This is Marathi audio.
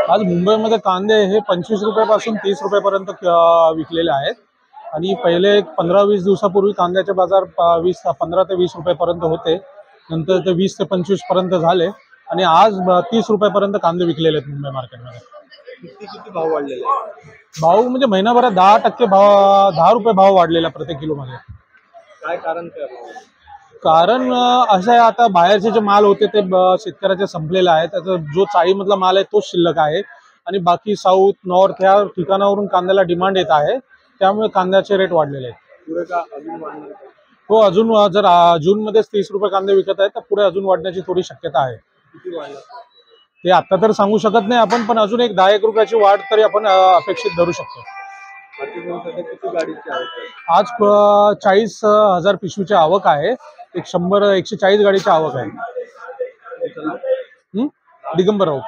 आज मुंबईमध्ये कांदे हे 25 रुपयापासून 30 रुपयापर्यंत विकलेले आहेत आणि पहिले 15-20 दिवसापूर्वी कांद्याचे बाजार 15 ते 20 रुपयापर्यंत होते, नंतर ते 20 ते 25 पर्यंत झाले आणि आज 30 रुपयापर्यंत कांदे विकलेले आहेत मुंबई मार्केटमध्ये। किती भाव वाढलेले? भाव म्हणजे महिनाभरात 10% भाव 10 रुपये भाव वाढलेला प्रत्येक किलो मध्ये। काय कारण काय? कारण असं आहे, आता बाहेरचे जे माल होते ते शेतकऱ्याचे संपलेले आहेत। त्याचा जो चाळीमधला माल आहे तोच शिल्लक आहे आणि बाकी साऊथ नॉर्थ या ठिकाणावरून कांद्याला डिमांड येत आहे, त्यामुळे कांद्याचे रेट वाढलेले आहेत। पुढे का अजून वाढणार? हो, अजून जर जून मध्येच 30 रुपये कांदे विकत आहेत तर पुढे अजून वाढण्याची थोडी शक्यता आहे। किती वाढणार ते आता तर सांगू शकत नाही आपण, पण अजून एक 10-1 रुपयाची वाढ तरी आपण अपेक्षित धरू शकतो। किती गाडीची आवक आहे? आज 40,000 पिशवीची आवक आहे, 140 गाडीची आवक आहे। दिगंबर राऊत।